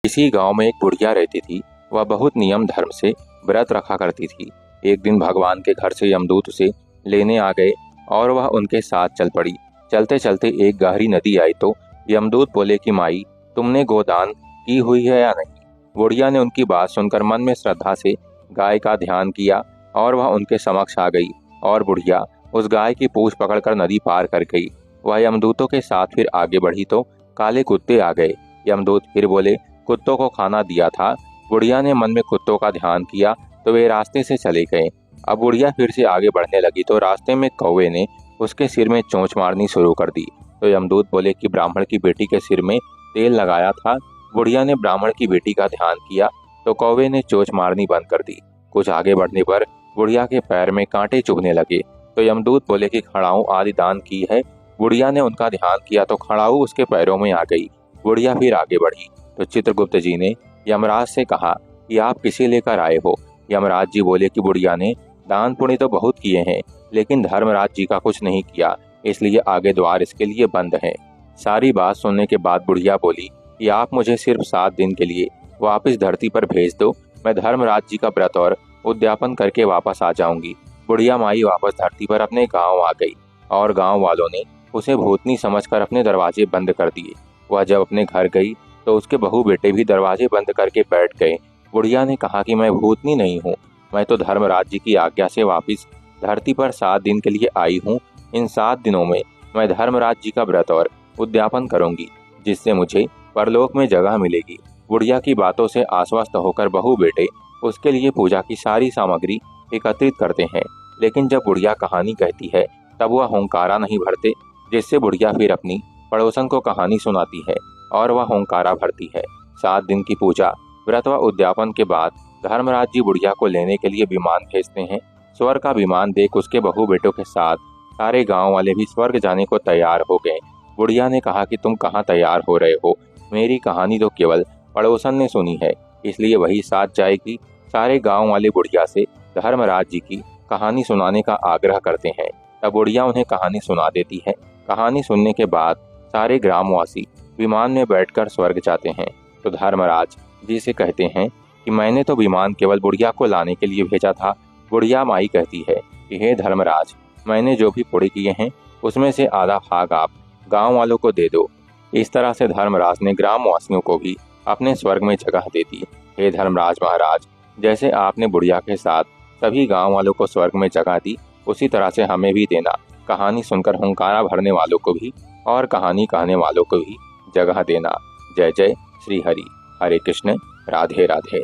इसी गांव में एक बुढ़िया रहती थी। वह बहुत नियम धर्म से व्रत रखा करती थी। एक दिन भगवान के घर से यमदूत उसे लेने आ गए और वह उनके साथ चल पड़ी। चलते चलते एक गहरी नदी आई तो यमदूत बोले कि माई, तुमने गोदान की हुई है या नहीं। बुढ़िया ने उनकी बात सुनकर मन में श्रद्धा से गाय का ध्यान किया और वह उनके समक्ष आ गई और बुढ़िया उस गाय की पूंछ पकड़कर नदी पार कर गई। वह यमदूतों के साथ फिर आगे बढ़ी तो काले कुत्ते आ गए। यमदूत फिर बोले, कुत्तों को खाना दिया था। बुढ़िया ने मन में कुत्तों का ध्यान किया तो वे रास्ते से चले गए। अब बुढ़िया फिर से आगे बढ़ने लगी तो रास्ते में कौवे ने उसके सिर में चोंच मारनी शुरू कर दी। तो यमदूत बोले कि ब्राह्मण की बेटी के सिर में तेल लगाया था। बुढ़िया ने ब्राह्मण की बेटी का ध्यान किया तो कौवे ने चोंच मारनी बंद कर दी। कुछ आगे बढ़ने पर बुढ़िया के पैर में कांटे चुभने लगे तो यमदूत बोले कि खड़ाऊ आदि दान की है। बुढ़िया ने उनका ध्यान किया तो खड़ाऊ उसके पैरों में आ गई। बुढ़िया फिर आगे बढ़ी तो चित्रगुप्त जी ने यमराज से कहा कि आप किसे लेकर आए हो। यमराज जी बोले कि बुढ़िया ने दान पुण्य तो बहुत किए हैं, लेकिन धर्मराज जी का कुछ नहीं किया, इसलिए आगे द्वार इसके लिए बंद है। सारी बात सुनने के बाद बुढ़िया बोली कि आप मुझे सिर्फ 7 दिन के लिए वापस धरती पर भेज दो, मैं धर्मराज जी का व्रत और उद्यापन करके वापस आ जाऊंगी। बुढ़िया माई वापस धरती पर अपने गांव आ गई और गांव वालों ने उसे भूतनी समझकर अपने दरवाजे बंद कर दिए। वह जब अपने घर गई तो उसके बहू बेटे भी दरवाजे बंद करके बैठ गए। बुढ़िया ने कहा कि मैं भूतनी नहीं हूँ, मैं तो धर्मराज जी की आज्ञा से वापस धरती पर 7 दिन के लिए आई हूँ। इन 7 दिनों में मैं धर्मराज जी का व्रत और उद्यापन करूंगी, जिससे मुझे परलोक में जगह मिलेगी। बुढ़िया की बातों से आश्वस्त होकर बहू बेटे उसके लिए पूजा की सारी सामग्री एकत्रित करते हैं, लेकिन जब बुढ़िया कहानी कहती है तब वह होंकारा नहीं भरते, जिससे बुढ़िया फिर अपनी पड़ोसन को कहानी सुनाती है और वह होंकारा भरती है। 7 दिन की पूजा व्रत व उद्यापन के बाद धर्मराज जी बुढ़िया को लेने के लिए विमान भेजते हैं। स्वर्ग का विमान देख उसके बहू बेटों के साथ सारे गांव वाले भी स्वर्ग जाने को तैयार हो गए। बुढ़िया ने कहा कि तुम कहाँ तैयार हो रहे हो, मेरी कहानी तो केवल पड़ोसन ने सुनी है, इसलिए वही साथ जाएगी। सारे गांव वाले बुढ़िया से धर्मराज जी की कहानी सुनाने का आग्रह करते हैं। तब बुढ़िया उन्हें कहानी सुना देती है। कहानी सुनने के बाद सारे ग्रामवासी विमान में बैठकर स्वर्ग जाते हैं तो धर्मराज जी से कहते हैं कि मैंने तो विमान केवल बुढ़िया को लाने के लिए भेजा था। बुढ़िया माई कहती है कि हे धर्मराज, मैंने जो भी पुण्य किए हैं उसमें से आधा भाग आप गांव वालों को दे दो। इस तरह से धर्मराज ने ग्रामवासियों को भी अपने स्वर्ग में जगह दे दी। हे धर्मराज महाराज, जैसे आपने बुढ़िया के साथ सभी गांव वालों को स्वर्ग में जगह दी, उसी तरह से हमें भी देना। कहानी सुनकर हुंकारा भरने वालों को भी और कहानी कहने वालों को भी जगह देना। जय जय श्री हरि। हरे कृष्ण, राधे राधे।